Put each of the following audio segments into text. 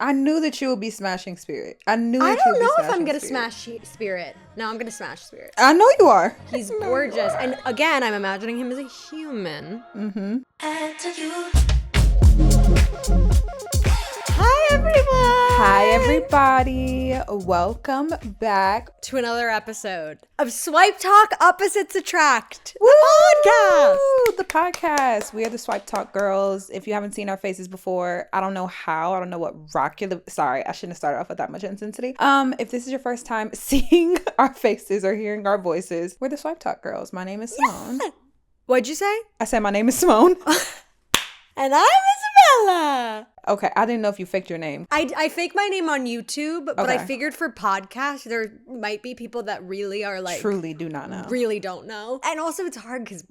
I knew that you would be smashing Spirit. I don't know if I'm gonna smash Spirit. No, I'm gonna smash Spirit. I know you are. He's gorgeous. And again, I'm imagining him as a human. Mm-hmm. Hi, everyone. Hi, everybody. Welcome back to another episode of Swipe Talk Opposites Attract. Woo! The podcast. We are the Swipe Talk girls. If you haven't seen our faces before, I don't know how. I don't know what sorry, I shouldn't have started off with that much intensity. If this is your first time seeing our faces or hearing our voices, we're the Swipe Talk girls. My name is Simone. Yeah. What'd you say? I said my name is Simone. And I'm Isabella. Okay, I didn't know if you faked your name. I fake my name on YouTube, but I figured for podcasts, there might be people that really are like... Truly do not know. Really don't know. And also it's hard because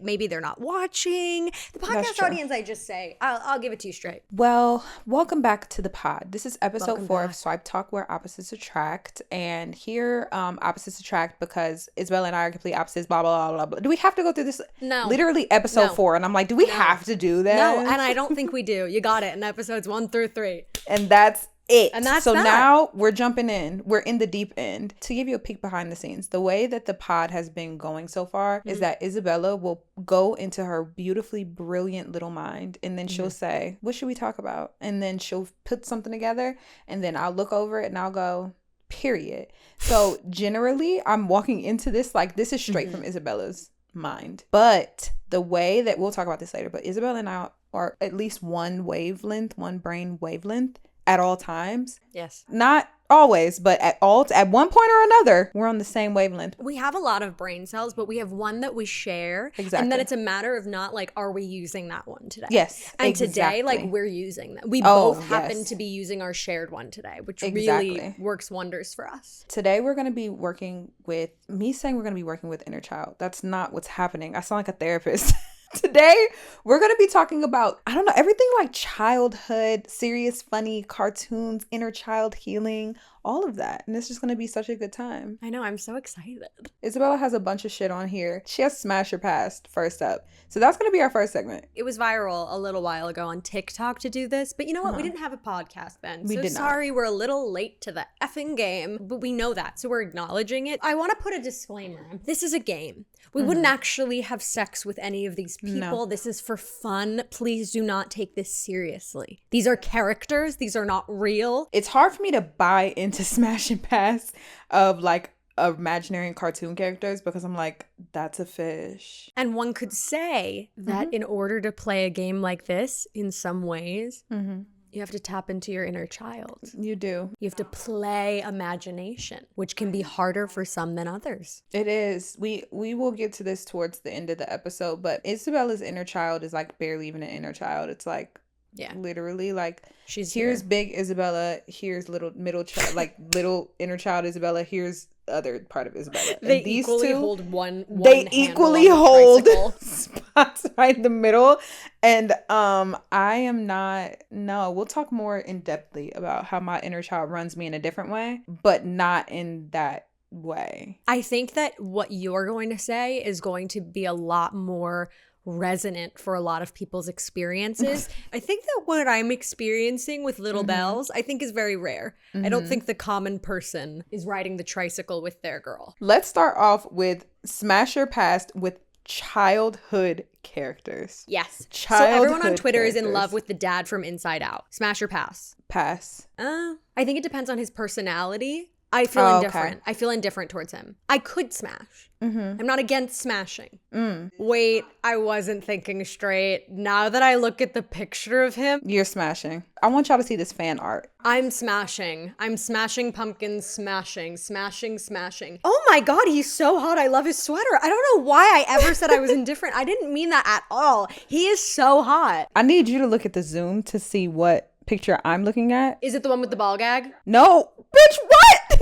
maybe they're not watching. The podcast audience, I just say, I'll give it to you straight. Well, welcome back to the pod. This is episode 4 of Swipe Talk, where opposites attract. And here, opposites attract because Isabella and I are complete opposites, blah, blah, blah, blah, blah. Do we have to go through this? No. Literally episode 4. And I'm like, do we have to do that? No, and I don't think we do. You got it. In episodes 1 through 3. And that's it. And that's so that. Now we're jumping in. We're in the deep end. To give you a peek behind the scenes, the way that the pod has been going so far is that Isabella will go into her beautifully brilliant little mind, and then she'll say, what should we talk about? And then she'll put something together, and then I'll look over it and I'll go, period. So generally I'm walking into this like this is straight from Isabella's mind. But the way that we'll talk about this later, but Isabella and I are at least one brain wavelength at all times. Yes. Not always, but at one point or another, we're on the same wavelength. We have a lot of brain cells, but we have one that we share. Exactly. And then it's a matter of not like, are we using that one today? Yes. And today, like, we're using that. We both happen to be using our shared one today, which really works wonders for us. Today, we're going to be working with inner child. That's not what's happening. I sound like a therapist. Today, we're going to be talking about, I don't know, everything like childhood, serious, funny cartoons, inner child healing, all of that. And it's just going to be such a good time. I know. I'm so excited. Isabella has a bunch of shit on here. She has Smash Your Past first up. So that's going to be our first segment. It was viral a little while ago on TikTok to do this. But you know what? We didn't have a podcast then. Sorry, we're a little late to the effing game. But we know that. So we're acknowledging it. I want to put a disclaimer. This is a game. We wouldn't actually have sex with any of these people. No. This is for fun. Please do not take this seriously. These are characters. These are not real. It's hard for me to buy into Smash and Pass of like imaginary cartoon characters because I'm like, that's a fish. And one could say that in order to play a game like this, in some ways, you have to tap into your inner child. You do. You have to play imagination, which can be harder for some than others. It is. We will get to this towards the end of the episode, but Isabella's inner child is like barely even an inner child. It's like, literally like here's big Isabella, here's little middle child, like little inner child Isabella, here's the other part of Isabella. They equally hold one they equally hold spots right in the middle. And we'll talk more in depthly about how my inner child runs me in a different way, but not in that way. I think that what you're going to say is going to be a lot more resonant for a lot of people's experiences. I think that what I'm experiencing with little bells, I think is very rare. I don't think the common person is riding the tricycle with their girl. Let's start off with Smash Your Past with childhood characters. Yes. So everyone on Twitter is in love with the dad from Inside Out. Smash or pass? Pass. I think it depends on his personality. I feel indifferent. I feel indifferent towards him. I could smash. I'm not against smashing. Wait, I wasn't thinking straight. Now that I look at the picture of him. You're smashing. I want y'all to see this fan art. I'm smashing. I'm smashing pumpkins, smashing. Oh my God, he's so hot. I love his sweater. I don't know why I ever said I was indifferent. I didn't mean that at all. He is so hot. I need you to look at the Zoom to see what picture I'm looking at. Is it the one with the ball gag? No. Bitch, what? No.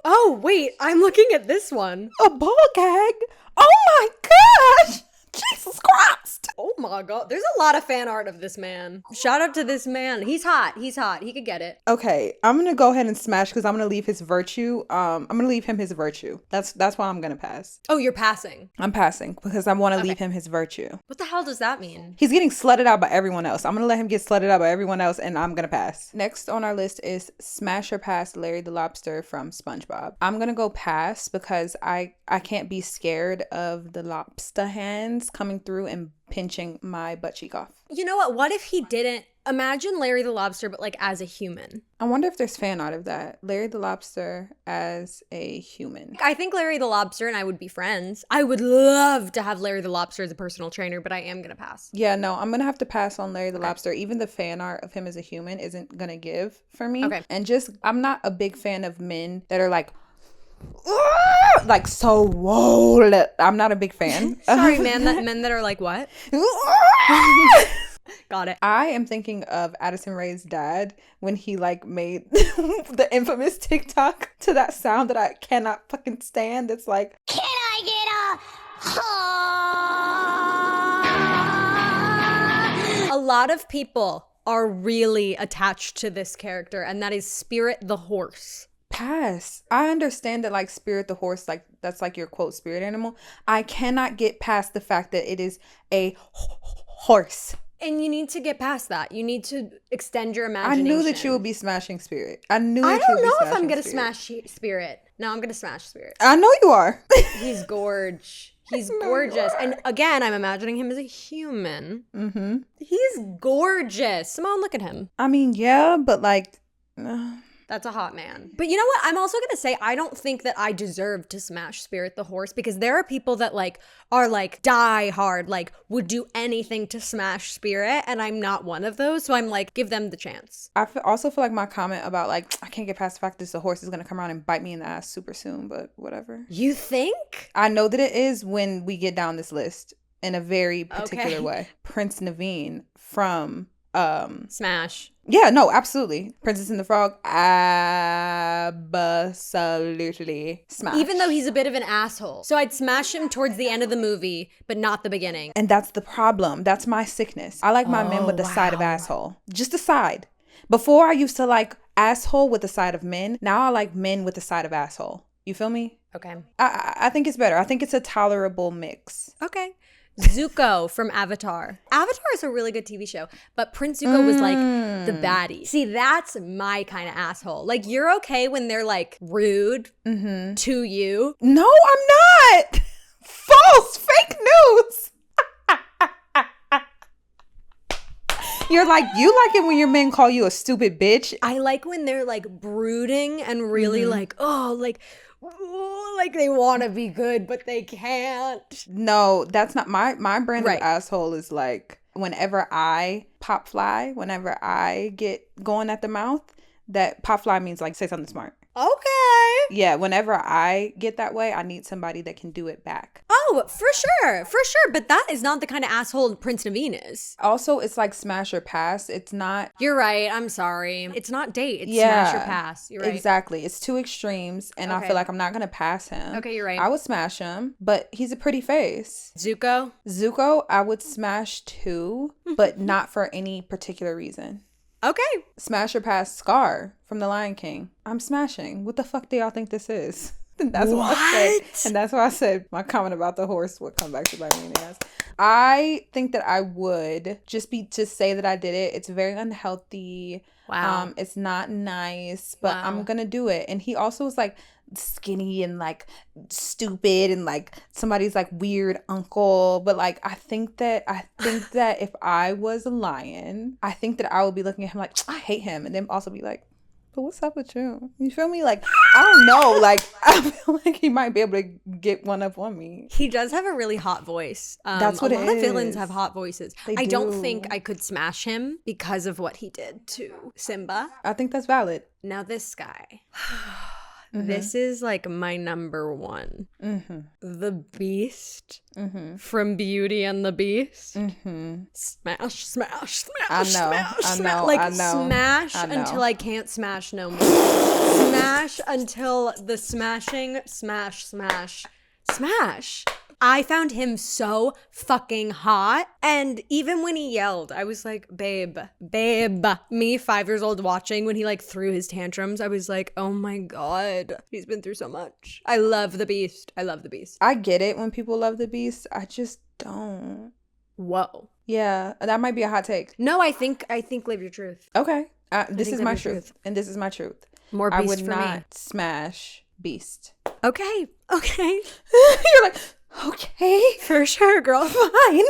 Oh, wait. I'm looking at this one. A ball gag? Oh my gosh. Jesus Christ. Oh my God. There's a lot of fan art of this man. Shout out to this man. He's hot. He's hot. He could get it. Okay, I'm gonna go ahead and smash because I'm gonna leave his virtue. I'm gonna leave him his virtue. That's why I'm gonna pass. Oh, you're passing. I'm passing because I want to leave him his virtue. What the hell does that mean? He's getting slutted out by everyone else. I'm gonna let him get slutted out by everyone else, and I'm gonna pass. Next on our list is smash or pass Larry the Lobster from SpongeBob. I'm gonna go pass because I can't be scared of the lobster hands coming through and pinching my butt cheek off. You know what? What if he didn't? Imagine Larry the Lobster, but like as a human. I wonder if there's fan art of that. Larry the Lobster as a human. I think Larry the Lobster and I would be friends. I would love to have Larry the Lobster as a personal trainer, but I am going to pass. Yeah, no, I'm going to have to pass on Larry the Lobster. Even the fan art of him as a human isn't going to give for me. Okay. And just, I'm not a big fan of men that are like so whoa. I'm not a big fan. Sorry, men that are like what? Got it. I am thinking of Addison Rae's dad when he like made the infamous TikTok to that sound that I cannot fucking stand. It's like, can I get a lot of people are really attached to this character, and that is Spirit the horse. Pass. I understand that like Spirit the horse, like that's like your quote spirit animal. I cannot get past the fact that it is a horse. And you need to get past that. You need to extend your imagination. I knew that you would be smashing Spirit. I don't know if I'm going to smash Spirit. No, I'm going to smash Spirit. I know you are. He's gorge. He's gorgeous. And again, I'm imagining him as a human. Mm-hmm. He's gorgeous. Simone, look at him. I mean, yeah, but like... That's a hot man. But you know what? I'm also going to say I don't think that I deserve to smash Spirit the horse, because there are people that like are like die hard, like would do anything to smash Spirit, and I'm not one of those. So I'm like, give them the chance. I also feel like my comment about like I can't get past the fact that the horse is going to come around and bite me in the ass super soon, but whatever. You think? I know that it is when we get down this list in a very particular way. Prince Naveen from Smash. Yeah, no, absolutely. Princess and the Frog, absolutely smash. Even though he's a bit of an asshole. So I'd smash him towards the end of the movie, but not the beginning. And that's the problem. That's my sickness. I like my men with the side of asshole. Just the side. Before I used to like asshole with the side of men. Now I like men with the side of asshole. You feel me? Okay. I think it's better. I think it's a tolerable mix. Okay. Zuko from Avatar. Avatar is a really good TV show, but Prince Zuko was like the baddie. See, that's my kind of asshole. Like, you're okay when they're like rude to you. No, I'm not. False, fake news. You're like, you like it when your men call you a stupid bitch. I like when they're like brooding and really like, oh, like they want to be good, but they can't. No, that's not my brand of asshole is like whenever I pop fly, whenever I get going at the mouth, that pop fly means like say something smart. Okay. Yeah, whenever I get that way, I need somebody that can do it back. Oh, for sure. But that is not the kind of asshole Prince Naveen is. Also, it's like smash or pass. It's not... You're right. I'm sorry. It's not date. It's smash or pass. You're right. Exactly. It's two extremes, and I feel like I'm not going to pass him. Okay, you're right. I would smash him, but he's a pretty face. Zuko, I would smash too, but not for any particular reason. Okay. Smash or pass Scar from The Lion King. I'm smashing. What the fuck do y'all think this is? And that's what I said. And that's why I said my comment about the horse would come back to bite me in the ass. I think that I would just say that I did it. It's very unhealthy. Wow. It's not nice, but I'm gonna do it. And he also was like skinny and like stupid and like somebody's like weird uncle, but like I think that if I was a lion, I think that I would be looking at him like I hate him, and then also be like, but what's up with you? You feel me? Like, I don't know. Like, I feel like he might be able to get one up on me. He does have a really hot voice. That's what it is. A lot of villains have hot voices. I don't think I could smash him because of what he did to Simba. I think that's valid. Now this guy. This is like my number one. The Beast from Beauty and the Beast. Smash. I know. Like smash until I can't smash no more. Smash until the smashing smash. I found him so fucking hot. And even when he yelled, I was like, babe. Me, 5 years old, watching when he like threw his tantrums, I was like, oh my God, he's been through so much. I love the Beast. I get it when people love the Beast. I just don't. Whoa. Yeah, that might be a hot take. No, I think live your truth. Okay. This is my truth. And this is my truth. More Beast I would for not me. smash Beast. Okay. You're like, okay. For sure, girl. Fine.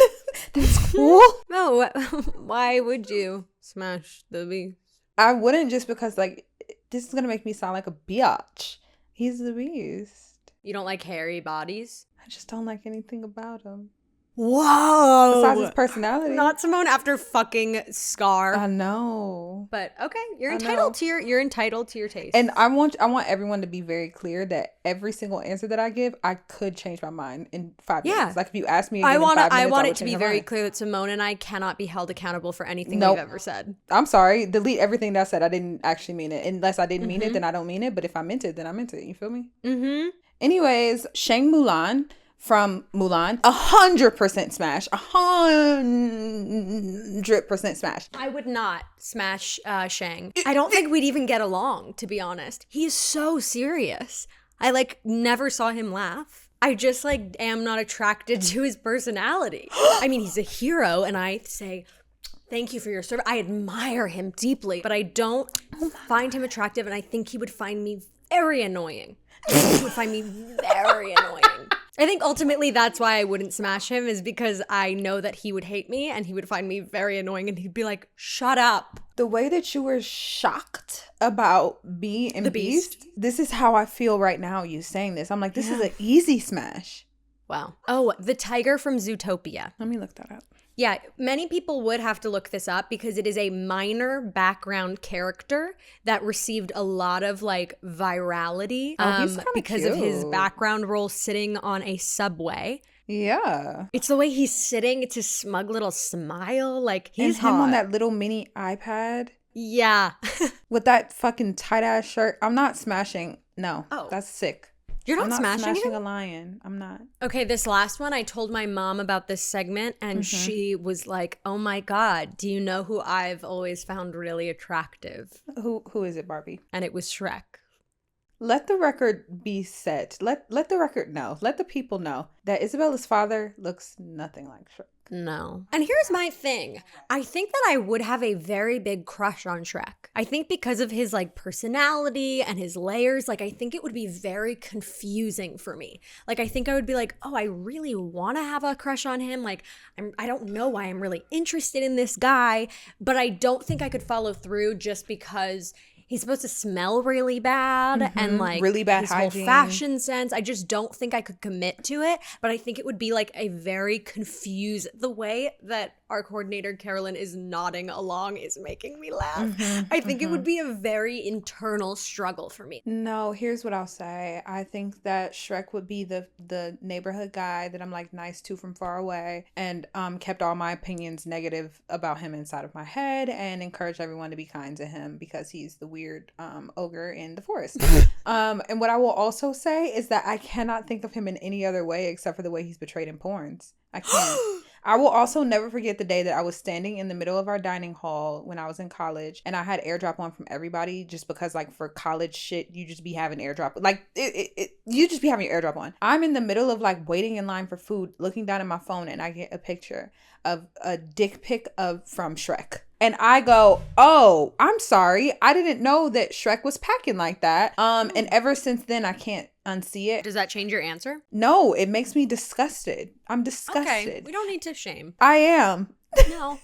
That's cool. No, why would you smash the Beast? I wouldn't, just because, like, this is going to make me sound like a biatch. He's the Beast. You don't like hairy bodies? I just don't like anything about him. Whoa. Besides his personality. Not Simone after fucking Scar. I know. But okay, you're entitled to your taste. And I want everyone to be very clear that every single answer that I give, I could change my mind in 5 minutes. Like if you ask me again in 5 minutes, I want it to be very clear that Simone and I cannot be held accountable for anything we've ever said. I'm sorry. Delete everything that I said. I didn't actually mean it. Unless I didn't mean it, then I don't mean it. But if I meant it, then I meant it. You feel me? Mm-hmm. Anyways, Shang Mulan from Mulan, 100% smash. 100% smash. I would not smash Shang. I don't think we'd even get along, to be honest. He is so serious. I like never saw him laugh. I just like am not attracted to his personality. I mean, he's a hero, and I say thank you for your service. I admire him deeply, but I don't find him attractive, and I think he would find me very annoying. I think ultimately that's why I wouldn't smash him, is because I know that he would hate me and he would find me very annoying and he'd be like, shut up. The way that you were shocked about Bee and the Beast, this is how I feel right now, you saying this. I'm like, this is an easy smash. Wow. Oh, the tiger from Zootopia. Let me look that up. Yeah, many people would have to look this up because it is a minor background character that received a lot of like virality because of his background role sitting on a subway. Yeah. It's the way he's sitting. It's his smug little smile. Like he's hot. Him on that little mini iPad. Yeah. With that fucking tight ass shirt. I'm not smashing. No. Oh. That's sick. You're not smashing a lion. I'm not. Okay, this last one, I told my mom about this segment and she was like, oh my God, do you know who I've always found really attractive? Who is it, Barbie? And it was Shrek. Let the record be set. Let the record know. Let the people know that Isabella's father looks nothing like Shrek. No. And here's my thing. I think that I would have a very big crush on Shrek. I think because of his like personality and his layers, like I think it would be very confusing for me. Like I think I would be like, oh, I really want to have a crush on him. Like I don't know why I'm really interested in this guy, but I don't think I could follow through just because he's supposed to smell really bad and like really bad his hygiene. Whole fashion sense. I just don't think I could commit to it. But I think it would be like a very confused. The way that our coordinator Carolyn is nodding along is making me laugh. I think it would be a very internal struggle for me. No, here's what I'll say. I think that Shrek would be the neighborhood guy that I'm like nice to from far away, and kept all my opinions negative about him inside of my head, and encouraged everyone to be kind to him because he's the weird ogre in the forest. And what I will also say is that I cannot think of him in any other way except for the way he's portrayed in porns. I can't. I will also never forget the day that I was standing in the middle of our dining hall when I was in college, and I had AirDrop on from everybody just because like for college shit, you just be having AirDrop. Like you just be having your AirDrop on. I'm in the middle of like waiting in line for food, looking down at my phone, and I get a picture of a dick pic from Shrek. And I go, oh, I'm sorry. I didn't know that Shrek was packing like that. And ever since then, I can't unsee it. Does that change your answer? No, it makes me disgusted. I'm disgusted. Okay, we don't need to shame. I am. No.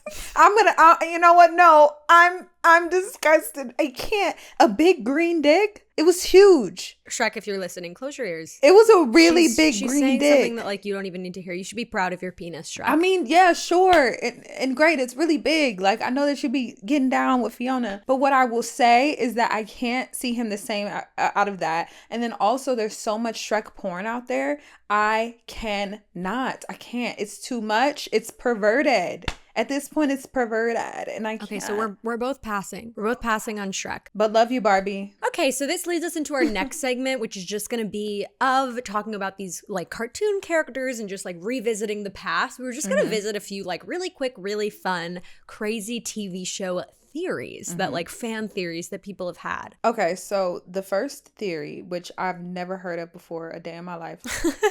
You know what? No, I'm disgusted. I can't. A big green dick? It was huge. Shrek, if you're listening, close your ears. It was a really big she's green saying dick. Something that like you don't even need to hear. You should be proud of your penis, Shrek. I mean, yeah, sure. And great. It's really big. Like, I know that you'd be getting down with Fiona. But what I will say is that I can't see him the same out of that. And then also there's so much Shrek porn out there. I cannot. I can't. It's too much. It's perverted. At this point, it's perverted, and I can't. Okay, so we're both passing. We're both passing on Shrek. But love you, Barbie. Okay, so this leads us into our next segment, which is just going to be of talking about these like cartoon characters and just like revisiting the past. We were just going to visit a few like really quick, really fun, crazy TV show theories that like fan theories that people have had. Okay, so the first theory, which I've never heard of before a day in my life,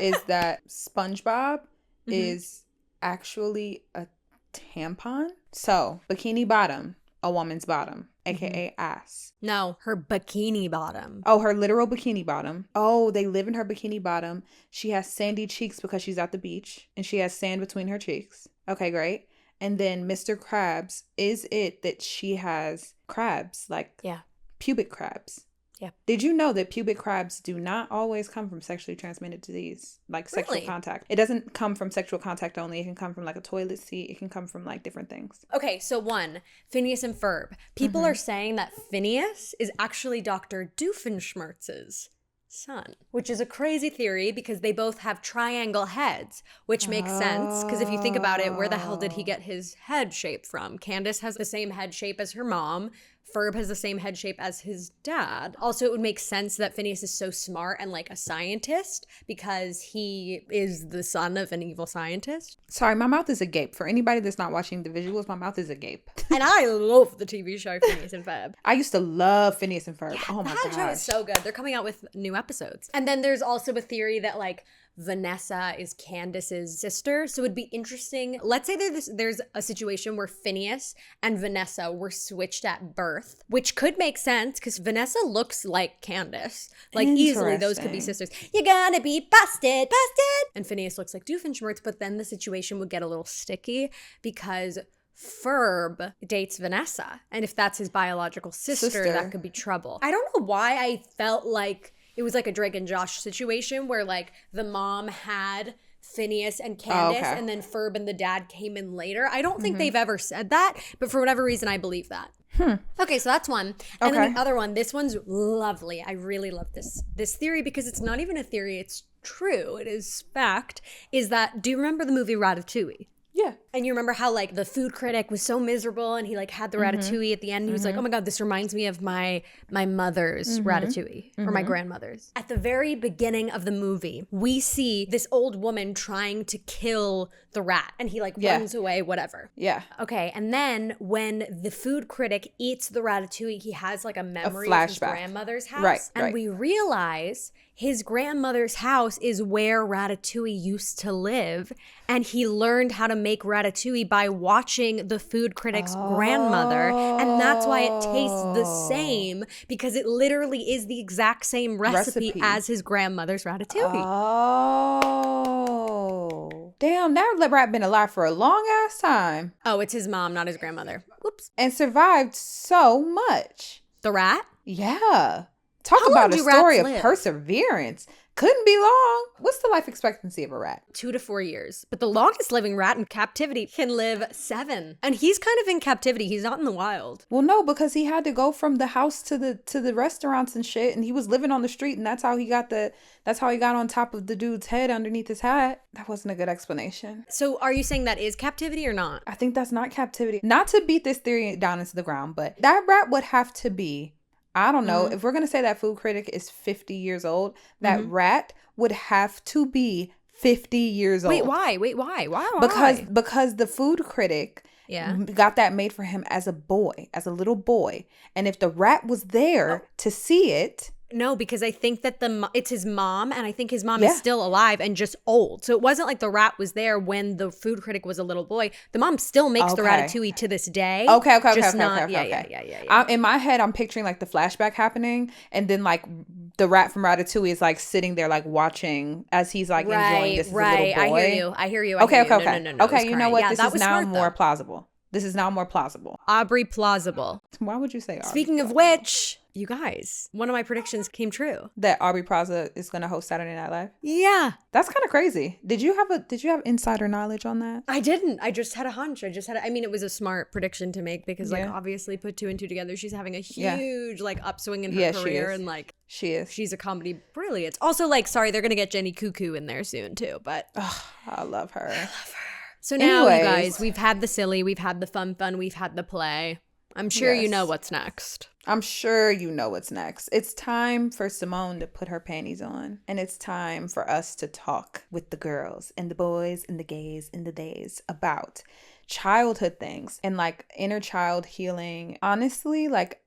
is that SpongeBob is actually a tampon. So, bikini bottom, a woman's bottom, aka ass. No, her bikini bottom. Oh, her literal bikini bottom. Oh, they live in her bikini bottom. She has sandy cheeks because she's at the beach and she has sand between her cheeks. Okay, great. And then Mr. Krabs, is it that she has crabs, like pubic crabs? Yeah. Did you know that pubic crabs do not always come from sexually transmitted disease, like sexual contact? It doesn't come from sexual contact only. It can come from like a toilet seat. It can come from like different things. Okay, so one, Phineas and Ferb. People are saying that Phineas is actually Dr. Doofenshmirtz's son, which is a crazy theory because they both have triangle heads, which makes sense because if you think about it, where the hell did he get his head shape from? Candace has the same head shape as her mom. Ferb has the same head shape as his dad. Also, it would make sense that Phineas is so smart and like a scientist because he is the son of an evil scientist. Sorry, my mouth is agape. For anybody that's not watching the visuals, my mouth is agape. And I love the TV show Phineas and Ferb. I used to love Phineas and Ferb. Yeah, oh my gosh. That show is so good. They're coming out with new episodes. And then there's also a theory that like Vanessa is Candace's sister. So it'd be interesting. Let's say there's a situation where Phineas and Vanessa were switched at birth, which could make sense because Vanessa looks like Candace. Like easily those could be sisters. You're gonna be busted. And Phineas looks like Doofenshmirtz, but then the situation would get a little sticky because Ferb dates Vanessa. And if that's his biological sister, that could be trouble. I don't know why I felt like it was like a Drake and Josh situation where like the mom had Phineas and Candace and then Ferb and the dad came in later. I don't think they've ever said that, but for whatever reason, I believe that. Okay, so that's one. And then the other one, this one's lovely. I really love this theory because it's not even a theory, it's true. It is fact, is that, do you remember the movie Ratatouille? Yeah. And you remember how like the food critic was so miserable and he like had the ratatouille at the end and he was like, oh my God, this reminds me of my mother's ratatouille or my grandmother's. At the very beginning of the movie, we see this old woman trying to kill the rat and he like runs away, whatever. Yeah. Okay. And then when the food critic eats the ratatouille, he has like a memory of his grandmother's house. Right. And we realize his grandmother's house is where Ratatouille used to live. And he learned how to make ratatouille by watching the food critic's grandmother. And that's why it tastes the same, because it literally is the exact same recipe as his grandmother's ratatouille. Oh. Damn, that rat been alive for a long ass time. Oh, it's his mom, not his grandmother. Whoops. And survived so much. The rat? Yeah. Talk about a story of perseverance. Couldn't be long. What's the life expectancy of a rat? 2 to 4 years. But the longest living rat in captivity can live 7. And he's kind of in captivity. He's not in the wild. Well, no, because he had to go from the house to the restaurants and shit, and he was living on the street, and that's how he got on top of the dude's head underneath his hat. That wasn't a good explanation. So are you saying that is captivity or not? I think that's not captivity. Not to beat this theory down into the ground, but that rat would have to be, I don't know, if we're going to say that food critic is 50 years old, that rat would have to be 50 years old. Wait, why? Because the food critic got that made for him as a little boy. And if the rat was there to see it. No, because I think that it's his mom, and I think his mom is still alive and just old. So it wasn't like the rat was there when the food critic was a little boy. The mom still makes the ratatouille to this day. Okay. Yeah. In my head, I'm picturing like the flashback happening, and then like the rat from Ratatouille is like sitting there like watching as he's like enjoying this as a little boy. I hear you. Okay. No, okay, you know what? This is now more plausible. Aubrey plausible. Why would you say Aubrey? Speaking of which, you guys, one of my predictions came true. That Aubrey Plaza is going to host Saturday Night Live? Yeah. That's kind of crazy. Did you have insider knowledge on that? I didn't. I just had a hunch. I mean, it was a smart prediction to make because like obviously put 2 and 2 together. She's having a huge like upswing in her career and like she's a comedy brilliance. Also like, sorry, they're going to get Jenny Cuckoo in there soon too, but I love her. So now, you guys, we've had the silly, we've had the fun, we've had the play. I'm sure you know what's next. I'm sure you know what's next. It's time for Simone to put her panties on. And it's time for us to talk with the girls and the boys and the gays and the days about childhood things and like inner child healing. Honestly, like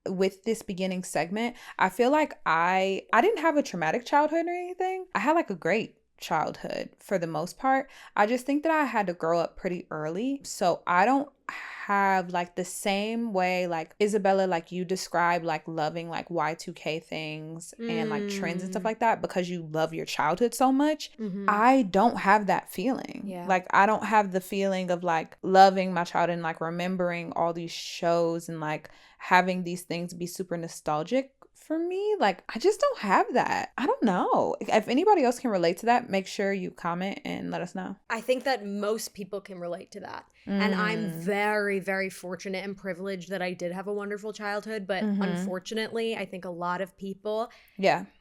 with this beginning segment, I feel like I didn't have a traumatic childhood or anything. I had like a great childhood for the most part. I just think that I had to grow up pretty early. So I don't have like the same way like Isabella, like you describe like loving like Y2K things and like trends and stuff like that because you love your childhood so much. I don't have that feeling. Like I don't have the feeling of like loving my childhood and like remembering all these shows and like having these things be super nostalgic for me. Like I just don't have that. I don't know. If anybody else can relate to that, make sure you comment and let us know. I think that most people can relate to that. And I'm very, very fortunate and privileged that I did have a wonderful childhood. But unfortunately, I think a lot of people,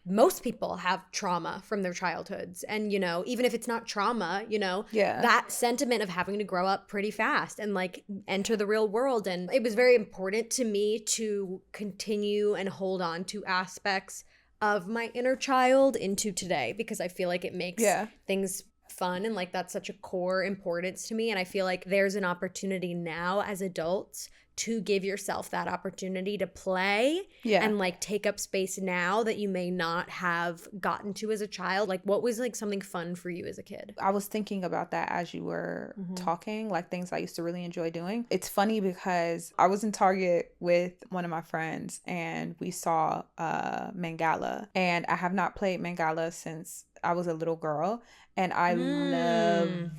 most people have trauma from their childhoods. And, you know, even if it's not trauma, you know, that sentiment of having to grow up pretty fast and like enter the real world. And it was very important to me to continue and hold on to aspects of my inner child into today because I feel like it makes things fun and like that's such a core importance to me. And I feel like there's an opportunity now as adults to give yourself that opportunity to play and like take up space now that you may not have gotten to as a child. Like what was like something fun for you as a kid? I was thinking about that as you were talking, like things I used to really enjoy doing. It's funny because I was in Target with one of my friends and we saw Mangala, and I have not played Mangala since I was a little girl, and I loved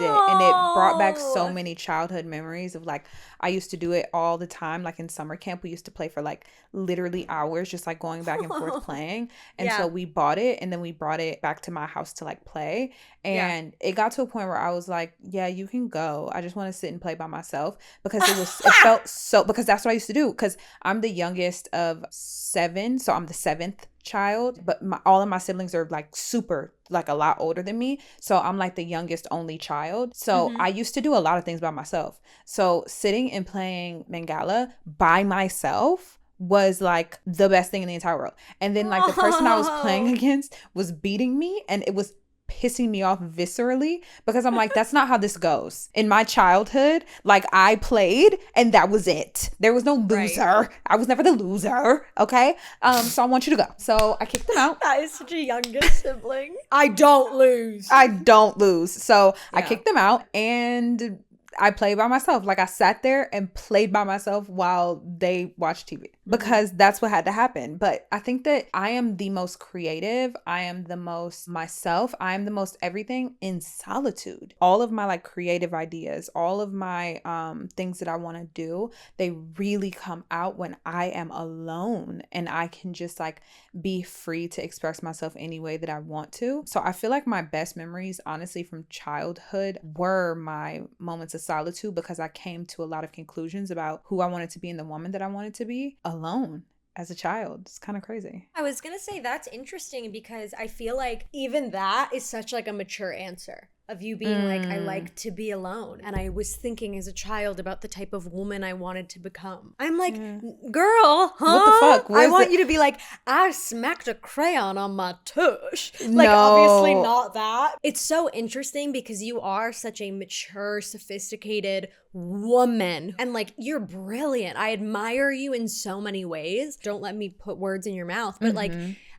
it, and it brought back so many childhood memories of like I used to do it all the time. Like in summer camp we used to play for like literally hours, just like going back and forth playing. And so we bought it and then we brought it back to my house to like play, and it got to a point where I was like, yeah, you can go, I just want to sit and play by myself, because it felt so, because that's what I used to do, because I'm the youngest of 7, so I'm the 7th child, but all of my siblings are like super, like a lot older than me, so I'm like the youngest only child. So I used to do a lot of things by myself. So sitting and playing Mangala by myself was like the best thing in the entire world. And then like the person I was playing against was beating me, and it was pissing me off viscerally, because I'm like, that's not how this goes. In my childhood, like I played and that was it. There was no loser. Right. I was never the loser. Okay. So I want you to go. So I kicked them out. That is such a youngest sibling. I don't lose. So I kicked them out and I played by myself. Like I sat there and played by myself while they watched TV, because that's what had to happen. But I think that I am the most creative. I am the most myself. I am the most everything in solitude. All of my like creative ideas, all of my things that I want to do, they really come out when I am alone and I can just like be free to express myself any way that I want to. So I feel like my best memories, honestly, from childhood were my moments of solitude, because I came to a lot of conclusions about who I wanted to be and the woman that I wanted to be alone as a child. It's kind of crazy. I was gonna say that's interesting, because I feel like even that is such like a mature answer of you being like, I like to be alone. And I was thinking as a child about the type of woman I wanted to become. I'm like, girl, huh? What the fuck? I want you to be like, I smacked a crayon on my tush. Like, obviously not that. It's so interesting because you are such a mature, sophisticated woman. And like, you're brilliant. I admire you in so many ways. Don't let me put words in your mouth, but like,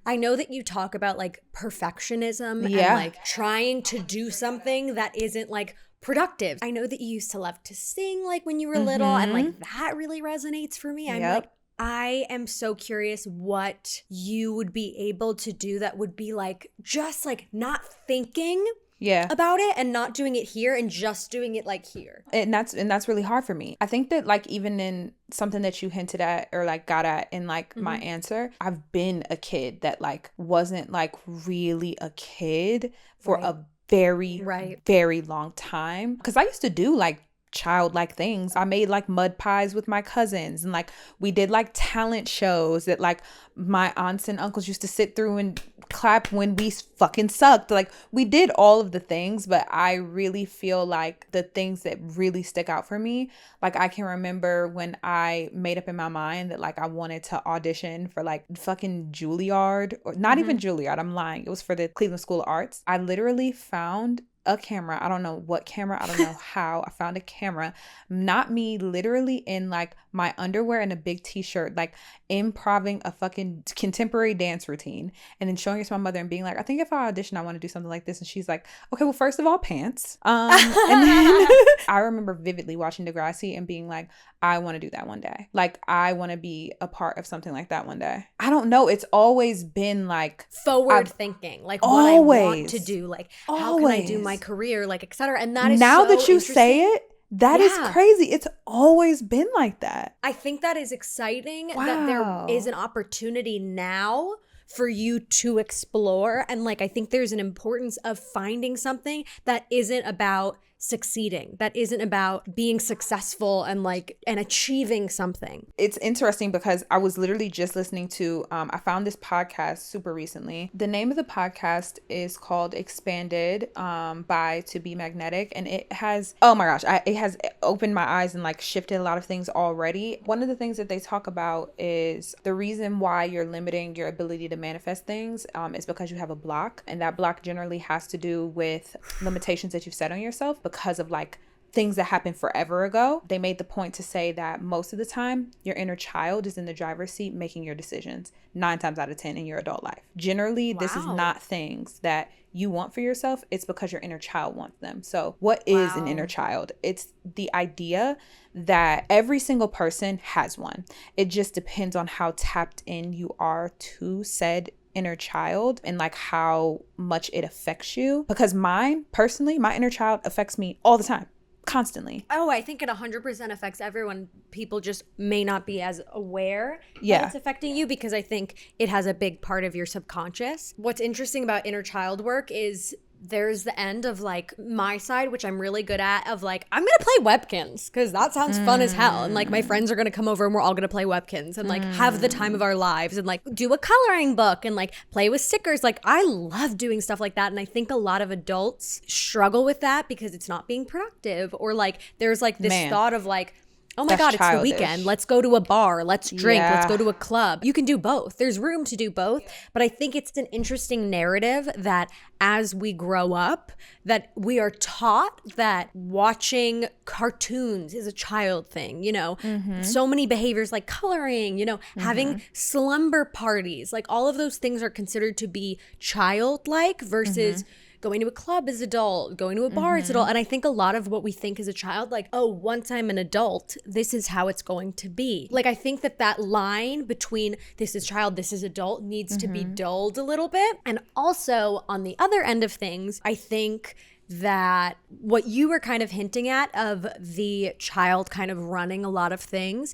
I know that you talk about like perfectionism and like trying to do something that isn't like productive. I know that you used to love to sing like when you were little, and like that really resonates for me. I'm like, I am so curious what you would be able to do that would be like just like not thinking about it and not doing it here and just doing it like here. And that's really hard for me. I think that like even in something that you hinted at or like got at in like my answer, I've been a kid that like wasn't like really a kid for a very, very long time. Because I used to do like childlike things. I made like mud pies with my cousins, and like we did like talent shows that like my aunts and uncles used to sit through and clap when we fucking sucked. Like we did all of the things, but I really feel like the things that really stick out for me, like I can remember when I made up in my mind that like I wanted to audition for like fucking Juilliard, or not even Juilliard, I'm lying, it was for the Cleveland School of Arts. I literally found a camera. I don't know what camera. I don't know how. I found a camera. Not me, literally in like my underwear and a big t-shirt, like improving a fucking contemporary dance routine, and then showing it to my mother and being like, I think if I audition, I want to do something like this. And she's like, okay, well, first of all, pants. And then I remember vividly watching Degrassi and being like, I want to do that one day. Like, I want to be a part of something like that one day. I don't know. It's always been like forward thinking, like what I want to do, like how can I do my career, like etc. And that is now so that you say it, that is crazy. It's always been like that. I think that is exciting that there is an opportunity now for you to explore. And like, I think there's an importance of finding something that isn't about succeeding, that isn't about being successful and like and achieving something. It's interesting because I was literally just listening to I found this podcast super recently. The name of the podcast is called Expanded by To Be Magnetic, and it has, oh my gosh, it has opened my eyes and like shifted a lot of things already. One of the things that they talk about is the reason why you're limiting your ability to manifest things is because you have a block, and that block generally has to do with limitations that you've set on yourself because of like things that happened forever ago. They made the point to say that most of the time your inner child is in the driver's seat making your decisions 9 times out of 10 in your adult life. Generally, this is not things that you want for yourself. It's because your inner child wants them. So what is an inner child? It's the idea that every single person has one. It just depends on how tapped in you are to said inner child and like how much it affects you. Because mine, personally, my inner child affects me all the time, constantly. Oh, I think it 100% affects everyone. People just may not be as aware that it's affecting you, because I think it has a big part of your subconscious. What's interesting about inner child work is there's the end of like my side, which I'm really good at, of like, I'm gonna play Webkins because that sounds fun as hell, and like my friends are gonna come over and we're all gonna play Webkins and like have the time of our lives and like do a coloring book and like play with stickers. Like I love doing stuff like that, and I think a lot of adults struggle with that because it's not being productive, or like there's like this thought of like, oh my God, it's the weekend. Let's go to a bar. Let's drink. Let's go to a club. You can do both. There's room to do both. But I think it's an interesting narrative that as we grow up, that we are taught that watching cartoons is a child thing, you know, so many behaviors like coloring, you know, having slumber parties, like all of those things are considered to be childlike versus going to a club as adult, going to a bar as adult. And I think a lot of what we think as a child, like, oh, once I'm an adult, this is how it's going to be. Like, I think that that line between this is child, this is adult needs to be dulled a little bit. And also on the other end of things, I think that what you were kind of hinting at of the child kind of running a lot of things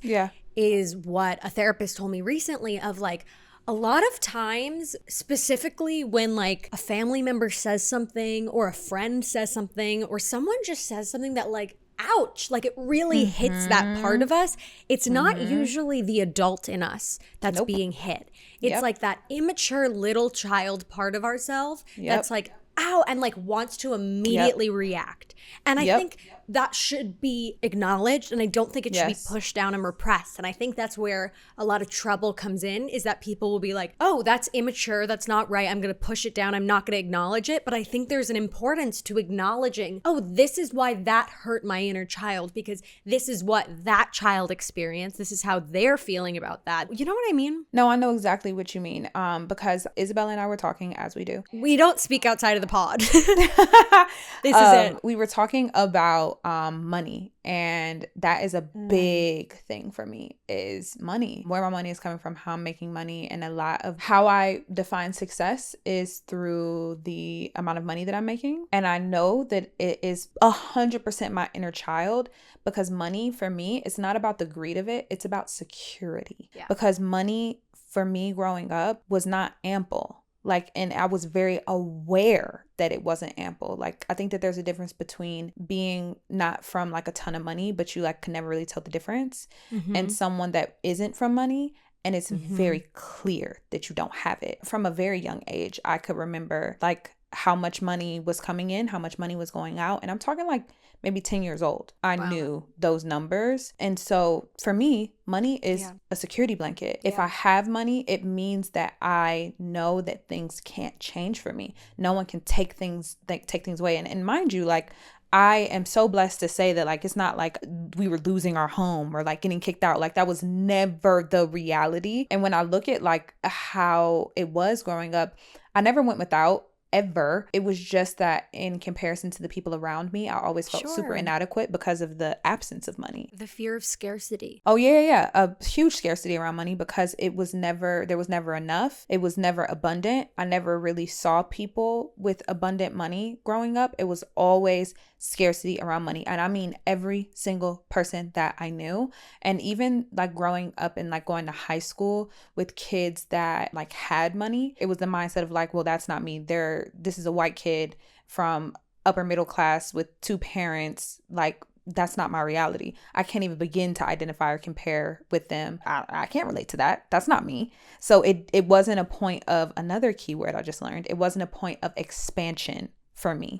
is what a therapist told me recently of like, a lot of times, specifically when like a family member says something or a friend says something or someone just says something that like, ouch, like it really hits that part of us. It's not usually the adult in us that's being hit. It's like that immature little child part of ourselves that's like, ow, and like wants to immediately react. And I think that should be acknowledged, and I don't think it should be pushed down and repressed. And I think that's where a lot of trouble comes in, is that people will be like, oh, that's immature, that's not right, I'm going to push it down, I'm not going to acknowledge it. But I think there's an importance to acknowledging, oh, this is why that hurt my inner child, because this is what that child experienced, this is how they're feeling about that. You know what I mean? No, I know exactly what you mean, because Isabella and I were talking, as we do. We don't speak outside of the pod. This is it. We were talking about money, and that is a big thing for me, is money, where my money is coming from, how I'm making money. And a lot of how I define success is through the amount of money that I'm making. And I know that it is 100% my inner child, because money for me, it's not about the greed of it, it's about security. Because money for me growing up was not ample. Like, and I was very aware that it wasn't ample. Like, I think that there's a difference between being not from like a ton of money, but you like can never really tell the difference, and someone that isn't from money and it's very clear that you don't have it. From a very young age, I could remember like how much money was coming in, how much money was going out. And I'm talking like maybe 10 years old. I knew those numbers. And so for me, money is a security blanket. If I have money, it means that I know that things can't change for me. No one can take things away. And mind you, like, I am so blessed to say that, like, it's not like we were losing our home or like getting kicked out. Like, that was never the reality. And when I look at like how it was growing up, I never went without ever. It was just that in comparison to the people around me, I always felt super inadequate because of the absence of money. The fear of scarcity. Oh, yeah. A huge scarcity around money because there was never enough. It was never abundant. I never really saw people with abundant money growing up. It was always scarcity around money. And I mean every single person that I knew. And even like growing up and like going to high school with kids that like had money, it was the mindset of like, well, that's not me. This is a white kid from upper middle class with two parents. Like, that's not my reality. I can't even begin to identify or compare with them. I can't relate to that. That's not me. So it wasn't a point of, another keyword I just learned, it wasn't a point of expansion for me.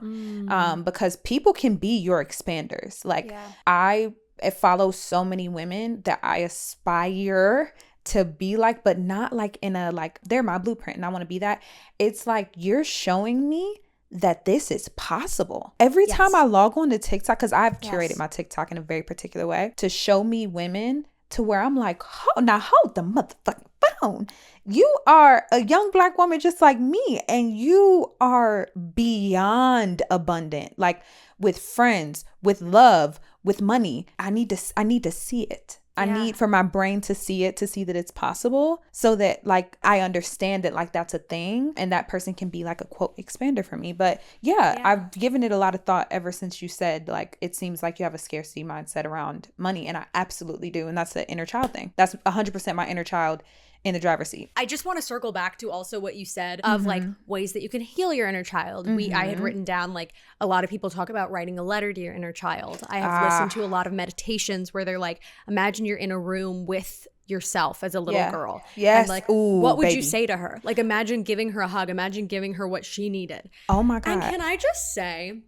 Because people can be your expanders. Like, I follow so many women that I aspire to be like, but not like in a like they're my blueprint and I want to be that. It's like, you're showing me that this is possible. Every time I log on to TikTok, because I've curated my TikTok in a very particular way to show me women to where I'm like, now hold the motherfucking phone. You are a young Black woman just like me, and you are beyond abundant, like with friends, with love, with money. I need to see it. I need for my brain to see it, to see that it's possible, so that like I understand that like that's a thing and that person can be like a quote expander for me. But I've given it a lot of thought ever since you said like it seems like you have a scarcity mindset around money, and I absolutely do. And that's the inner child thing. That's 100% my inner child in the driver's seat. I just want to circle back to also what you said of like ways that you can heal your inner child. I had written down like a lot of people talk about writing a letter to your inner child. I have listened to a lot of meditations where they're like, imagine you're in a room with yourself as a little girl. Yes. And like, what would you say to her? Like, imagine giving her a hug. Imagine giving her what she needed. Oh my God. And can I just say,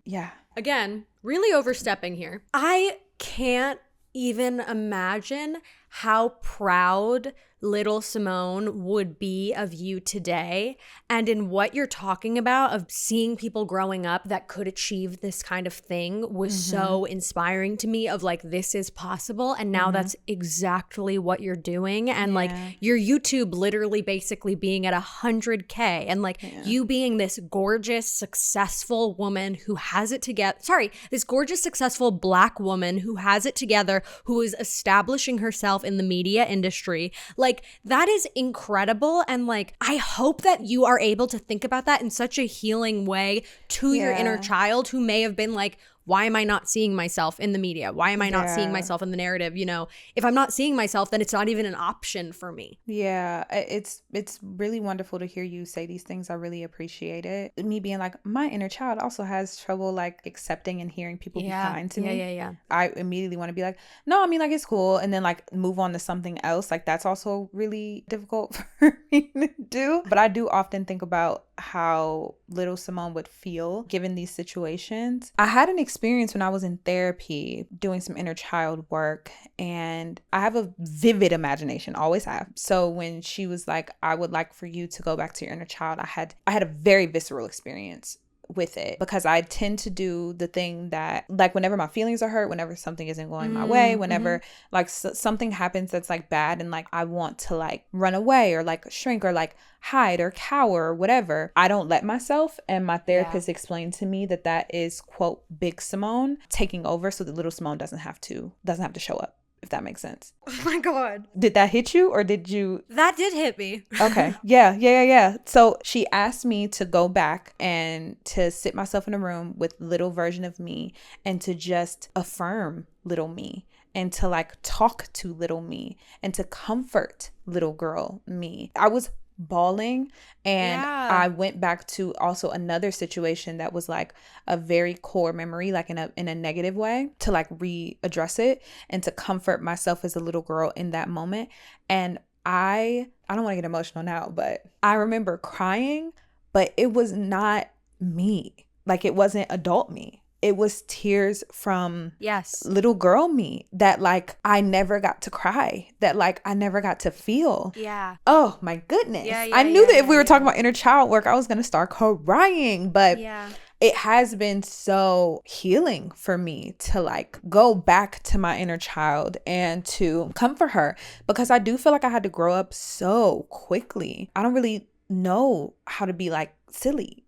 again, really overstepping here, I can't even imagine how proud little Simone would be of you today, and in what you're talking about of seeing people growing up that could achieve this kind of thing was so inspiring to me, of like, this is possible. And now that's exactly what you're doing. And like your YouTube literally basically being at 100K, and like you being this gorgeous, successful woman who has it together. This gorgeous, successful Black woman who has it together, who is establishing herself in the media industry. Like, that is incredible. And like, I hope that you are able to think about that in such a healing way to your inner child, who may have been like, why am I not seeing myself in the media? Why am I not seeing myself in the narrative? You know, if I'm not seeing myself, then it's not even an option for me. Yeah, it's really wonderful to hear you say these things. I really appreciate it. Me being like, my inner child also has trouble like accepting and hearing people be kind to me. Yeah. I immediately want to be like, no, I mean, like, it's cool. And then like move on to something else. Like, that's also really difficult for me to do. But I do often think about how little Simone would feel given these situations. I had an experience when I was in therapy doing some inner child work, and I have a vivid imagination, always have. So when she was like, I would like for you to go back to your inner child, I had a very visceral experience with it, because I tend to do the thing that, like, whenever my feelings are hurt, whenever something isn't going my way, whenever like something happens that's like bad, and like I want to like run away or like shrink or like hide or cower or whatever, I don't let myself. And my therapist explained to me that that is, quote, big Simone taking over, so that little Simone doesn't have to show up, if that makes sense. Oh my God. Did that hit you, or did you? That did hit me. Okay. Yeah. So she asked me to go back and to sit myself in a room with little version of me, and to just affirm little me, and to like talk to little me, and to comfort little girl me. I was bawling. And I went back to also another situation that was like a very core memory, like in a negative way, to like readdress it and to comfort myself as a little girl in that moment. And I don't want to get emotional now, but I remember crying, but it was not me. Like, it wasn't adult me. It was tears from little girl me that like I never got to cry, that like I never got to feel. Yeah. Oh my goodness. I knew that if we were talking about inner child work, I was going to start crying, but it has been so healing for me to like go back to my inner child and to comfort her, because I do feel like I had to grow up so quickly. I don't really know how to be like silly.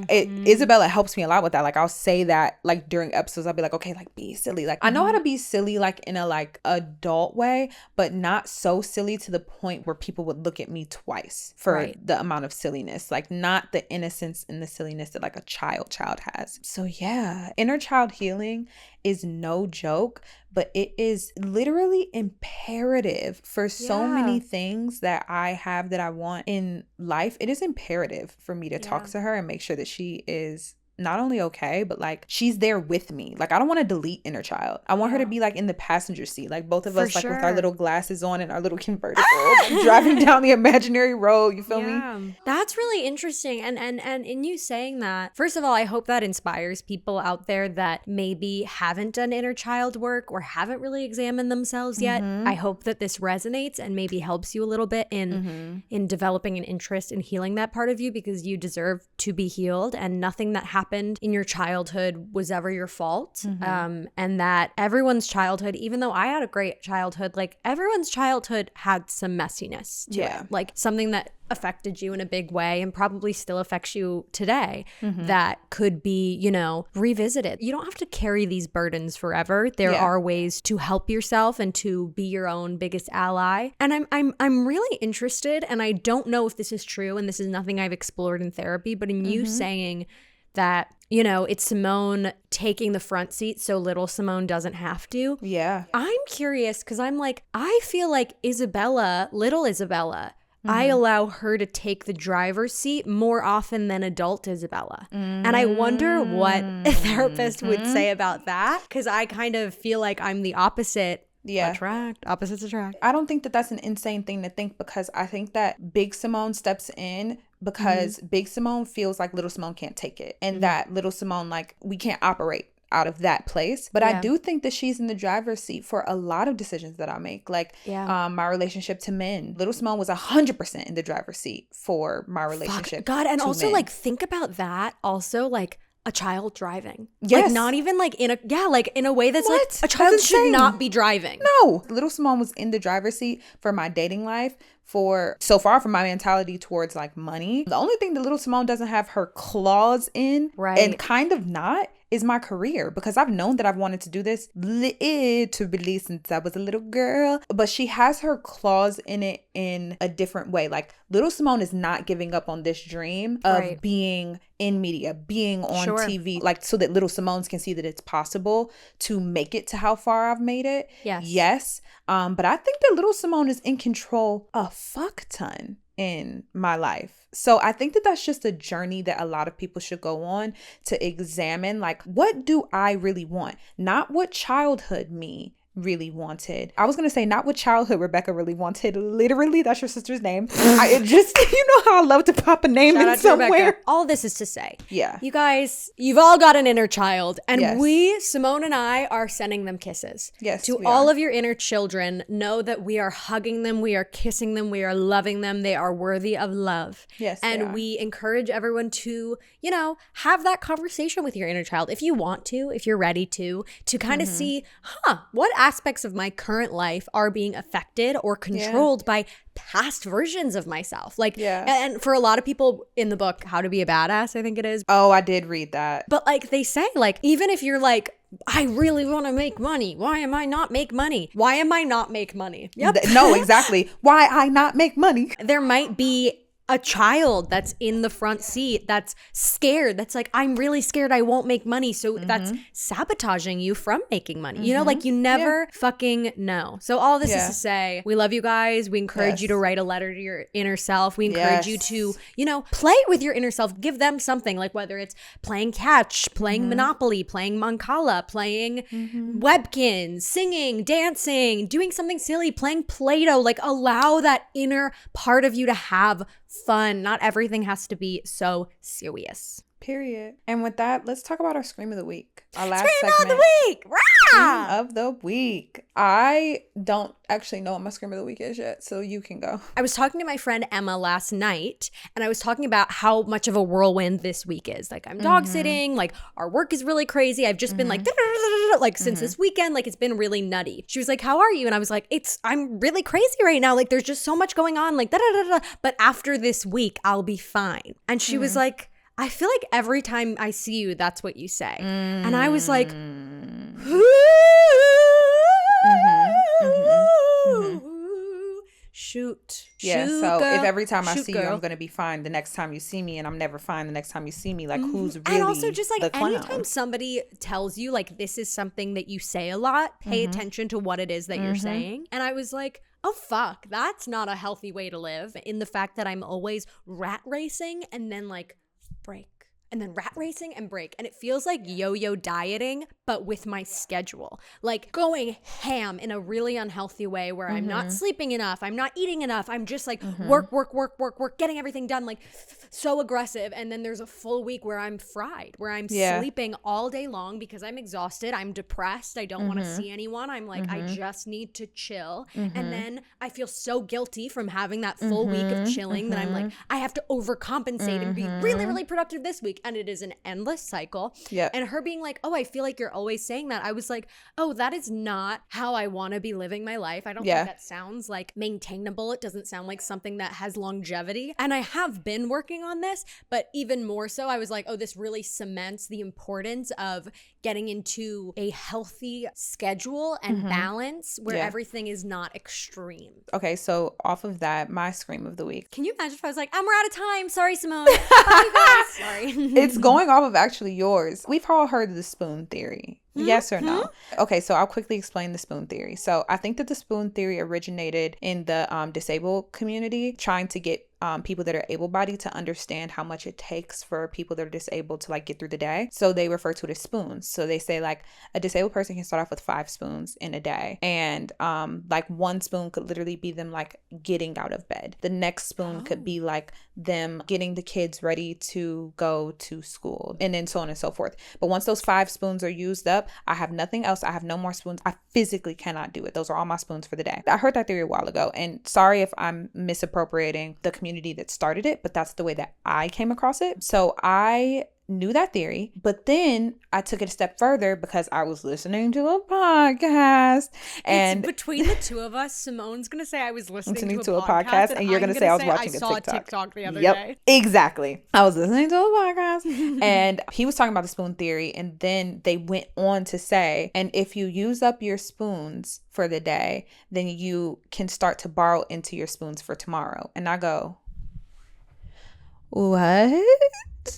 Isabella helps me a lot with that. Like, I'll say that like during episodes, I'll be like, okay, like be silly. Like I know how to be silly like in a like adult way, but not so silly to the point where people would look at me twice for the amount of silliness. Like, not the innocence and the silliness that like a child has. So yeah, inner child healing is no joke, but it is literally imperative for so many things that I have that I want in life. It is imperative for me to talk to her and make sure that she is not only okay, but like she's there with me. Like, I don't want to delete inner child. I want her to be like in the passenger seat, like both of us, like with our little glasses on and our little convertible, like, driving down the imaginary road. You feel me? That's really interesting. And in you saying that, first of all, I hope that inspires people out there that maybe haven't done inner child work or haven't really examined themselves yet. I hope that this resonates and maybe helps you a little bit in developing an interest in healing that part of you, because you deserve to be healed, and nothing that happened in your childhood was ever your fault. And that everyone's childhood, even though I had a great childhood, like everyone's childhood had some messiness to it. Like something that affected you in a big way and probably still affects you today that could be, you know, revisited. You don't have to carry these burdens forever. There are ways to help yourself and to be your own biggest ally. And I'm really interested, and I don't know if this is true, and this is nothing I've explored in therapy, but in you saying that, you know, it's Simone taking the front seat so little Simone doesn't have to. Yeah. I'm curious because I'm like, I feel like Isabella, little Isabella, I allow her to take the driver's seat more often than adult Isabella. And I wonder what a therapist would say about that, because I kind of feel like I'm the opposite. Opposites attract. I don't think that that's an insane thing to think, because I think that big Simone steps in because big Simone feels like little Simone can't take it, and that little Simone, like, we can't operate out of that place. But I do think that she's in the driver's seat for a lot of decisions that I make, like my relationship to men. Little Simone was 100% in the driver's seat for my relationship. God, and also men. Like, think about that also, like a child driving. Yes. Like, not even like in a way that's like a child should not be driving. No. Little Simone was in the driver's seat for my dating life, for so far from my mentality towards like money. The only thing that little Simone doesn't have her claws in, and kind of not, is my career, because I've known that I've wanted to do this literally since I was a little girl. But she has her claws in it in a different way. Like, little Simone is not giving up on this dream of being in media, being on TV, like, so that little Simones can see that it's possible to make it to how far I've made it. Yes. But I think that little Simone is in control a fuck ton in my life. So I think that that's just a journey that a lot of people should go on to examine, like, what do I really want? Not what childhood me really wanted. I was going to say not what childhood Rebecca really wanted. Literally, that's your sister's name. It just, you know how I love to pop a name in somewhere. All this is to say, you guys, you've all got an inner child, and we, Simone and I, are sending them kisses. To all of your inner children, know that we are hugging them, we are kissing them, we are loving them. They are worthy of love. And we encourage everyone to, you know, have that conversation with your inner child if you want to, if you're ready to kind of see, what aspects of my current life are being affected or controlled by past versions of myself. Like, and for a lot of people in the book, How to Be a Badass, I think it is. Oh, I did read that. But like, they say, like, even if you're like, I really want to make money, why am I not make money? Why am I not make money? No, exactly. Why I not make money? There might be a child that's in the front seat that's scared, that's like, I'm really scared I won't make money, so that's sabotaging you from making money. You know, like you never fucking know. So all this is to say, we love you guys. We encourage you to write a letter to your inner self. We encourage you to, you know, play with your inner self. Give them something, like whether it's playing catch, playing Monopoly, playing Mancala, playing Webkins, singing, dancing, doing something silly, playing Play-Doh. Like allow that inner part of you to have fun. Not everything has to be so serious. Period. And with that, let's talk about our Scream of the Week. Our last Scream segment. of the Week! Rah! Scream of the Week. I don't actually know what my Scream of the Week is yet, so you can go. I was talking to my friend Emma last night, and I was talking about how much of a whirlwind this week is. Like, I'm dog sitting, like, our work is really crazy. I've just been like since this weekend, like, it's been really nutty. She was like, how are you? And I was like, I'm really crazy right now. Like, there's just so much going on, like, but after this week, I'll be fine. And she was like, I feel like every time I see you, that's what you say. And I was like, shoot. Yeah, shoot, so girl. if every time I Shoot, see you, girl. I'm going to be fine the next time you see me, and I'm never fine the next time you see me, like, who's really And also just like the clown? anytime somebody tells you like this is something that you say a lot, pay attention to what it is that you're saying. And I was like, oh fuck, that's not a healthy way to live, in the fact that I'm always rat racing and then like break. And then rat racing and break. And it feels like yo-yo dieting, but with my schedule. Like going ham in a really unhealthy way where I'm not sleeping enough. I'm not eating enough. I'm just like work, getting everything done. Like so aggressive. And then there's a full week where I'm fried, where I'm sleeping all day long because I'm exhausted. I'm depressed. I don't want to see anyone. I'm like, I just need to chill. And then I feel so guilty from having that full week of chilling that I'm like, I have to overcompensate and be really, really productive this week. And it is an endless cycle. And her being like, oh, I feel like you're always saying that. I was like, oh, that is not how I want to be living my life. I don't think that sounds like maintainable. It doesn't sound like something that has longevity. And I have been working on this, but even more so, I was like, oh, this really cements the importance of getting into a healthy schedule and balance where everything is not extreme. Okay, so off of that, my Scream of the Week. Can you imagine if I was like, we're out of time. Sorry, Simone. Bye, you guys. Sorry. It's going off of actually yours. We've all heard of the spoon theory. Yes or no? Okay, so I'll quickly explain the spoon theory. So I think that the spoon theory originated in the disabled community, trying to get people that are able-bodied to understand how much it takes for people that are disabled to like get through the day. So they refer to it as spoons. So they say like a disabled person can start off with 5 spoons in a day, and like one spoon could literally be them like getting out of bed. The next spoon could be like them getting the kids ready to go to school, and then so on and so forth. But once those 5 spoons are used up, I have nothing else. I have no more spoons. I physically cannot do it. Those are all my spoons for the day. I heard that theory a while ago, and sorry if I'm misappropriating the community that started it, but that's the way that I came across it. So I knew that theory, but then I took it a step further because I was listening to a podcast, and it's between the two of us, Simone's gonna say I was listening to a podcast, and you're gonna say I was watching I saw a TikTok the other day. Exactly. I was listening to a podcast and he was talking about the spoon theory, and then they went on to say, and if you use up your spoons for the day, then you can start to borrow into your spoons for tomorrow. And I go, what?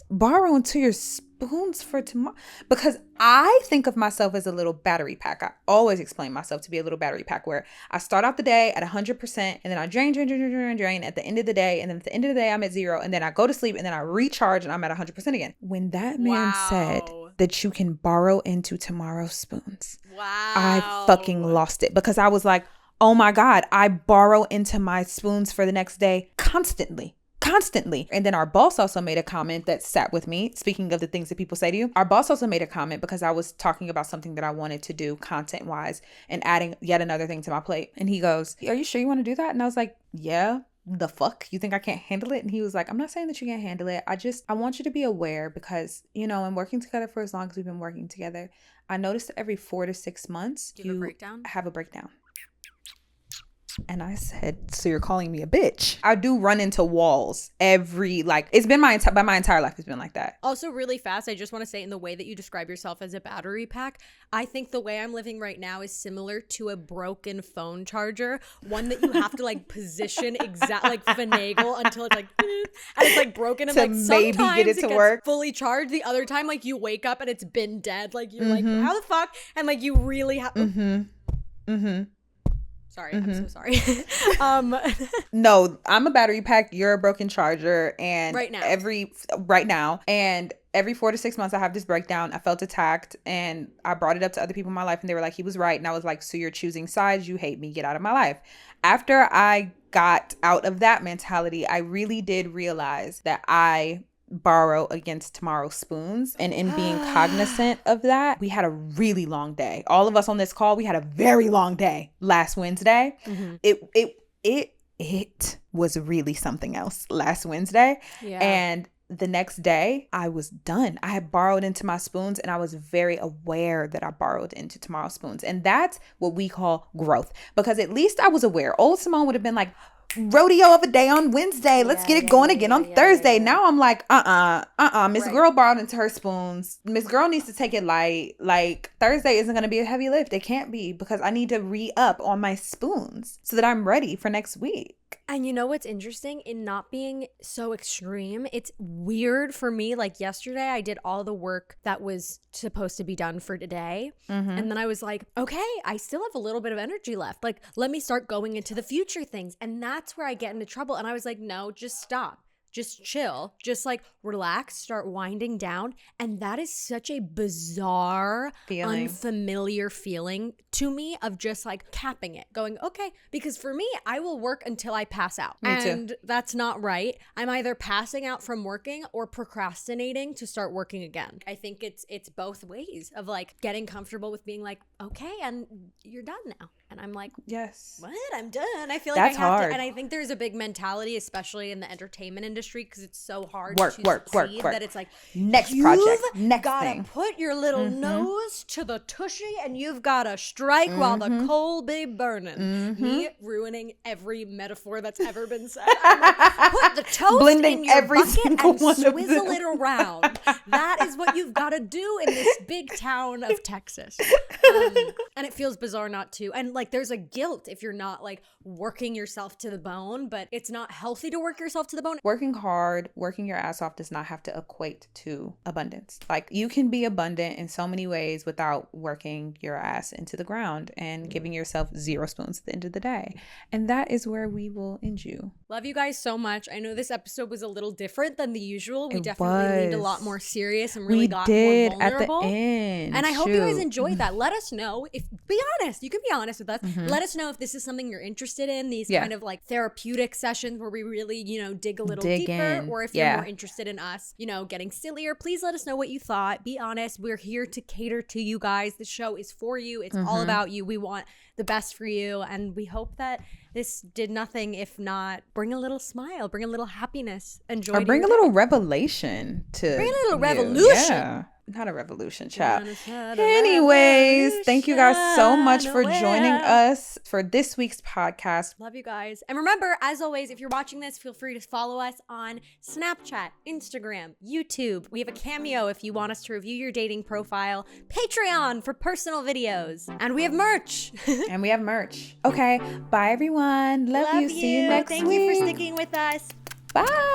Borrow into your spoons for tomorrow? Because I think of myself as a little battery pack. I always explain myself to be a little battery pack where I start out the day at 100% and then I drain at the end of the day, and then at the end of the day I'm at 0, and then I go to sleep and then I recharge and I'm at 100% again. When that man said that you can borrow into tomorrow's spoons, I fucking lost it, because I was like, oh my God, I borrow into my spoons for the next day constantly. And then our boss also made a comment that sat with me. Speaking of the things that people say to you, our boss also made a comment because I was talking about something that I wanted to do content wise and adding yet another thing to my plate. And he goes, are you sure you want to do that? And I was like, yeah. The fuck? You think I can't handle it? And he was like, I'm not saying that you can't handle it. I want you to be aware, because, you know, in working together for as long as we've been working together, I noticed that every 4 to 6 months, you have a breakdown. And I said, so you're calling me a bitch? I do run into walls it's been my entire life has been like that. Also, really fast, I just want to say, in the way that you describe yourself as a battery pack, I think the way I'm living right now is similar to a broken phone charger, one that you have to like position like finagle until it's like, and it's like broken, and to like maybe sometimes get it to work fully charged. The other time, like you wake up and it's been dead. Like you're like, how the fuck? And like you really have. Sorry, I'm so sorry. No, I'm a battery pack. You're a broken charger. And right now, and every 4 to 6 months, I have this breakdown. I felt attacked, and I brought it up to other people in my life, and they were like, he was right. And I was like, so you're choosing sides. You hate me. Get out of my life. After I got out of that mentality, I really did realize that I borrow against tomorrow's spoons, and in being cognizant of that, we had a really long day. All of us on this call, we had a very long day last Wednesday. It was really something else last Wednesday. And the next day I was done. I had borrowed into my spoons, and I was very aware that I borrowed into tomorrow's spoons. And that's what we call growth, because at least I was aware. Old Simone would have been like, rodeo of a day on Wednesday. Let's get it going again on Thursday. Now I'm like, Miss Girl borrowed into her spoons. Miss Girl needs to take it light. Like, Thursday isn't going to be a heavy lift. It can't be, because I need to re-up on my spoons so that I'm ready for next week. And you know what's interesting? In not being so extreme, it's weird for me. Like yesterday, I did all the work that was supposed to be done for today. And then I was like, okay, I still have a little bit of energy left. Like, let me start going into the future things. And that's where I get into trouble. And I was like, no, just stop. Just chill, just like relax, start winding down. And that is such a bizarre, unfamiliar feeling to me, of just like capping it, going, okay, because for me, I will work until I pass out. And that's not right. I'm either passing out from working or procrastinating to start working again. I think it's both ways of like getting comfortable with being like, okay, and you're done now. And I'm like, yes, what? I'm done. I feel like that's I have hard. to. And I think there's a big mentality, especially in the entertainment industry, because it's so hard work, that it's like, next project, next gotta thing. Put your little nose to the tushy, and you've got to strike while the coal be burning. Me ruining every metaphor that's ever been said. I'm like, put the toast blending in your every bucket single and one swizzle it around. That is what you've got to do in this big town of Texas. And it feels bizarre not to. And like, there's a guilt if you're not like working yourself to the bone, but it's not healthy to work yourself to the bone. Working hard, working your ass off does not have to equate to abundance. Like, you can be abundant in so many ways without working your ass into the ground and giving yourself 0 spoons at the end of the day. And that is where we will end you. Love you guys so much. I know this episode was a little different than the usual. We definitely leaned a lot more serious and really got more vulnerable. At the end. And I hope you guys enjoyed that. Let us know if, be honest, you can be honest with us. Let us know if this is something you're interested in, these kind of like therapeutic sessions where we really, dig a little deeper, or if you're more interested in us, getting sillier. Please let us know what you thought. Be honest. We're here to cater to you guys. The show is for you. It's all about you. We want the best for you. And we hope that this did nothing if not bring a little smile, bring a little happiness, enjoy. Or bring a little revelation to bring a little revolution. Yeah. Not a revolution, child. Anyways, thank you guys so much for joining us for this week's podcast. Love you guys. And remember, as always, if you're watching this, feel free to follow us on Snapchat, Instagram, YouTube. We have a Cameo if you want us to review your dating profile, Patreon for personal videos, and we have merch. Okay, bye everyone. Love you. See you next week. Thank you for sticking with us. Bye.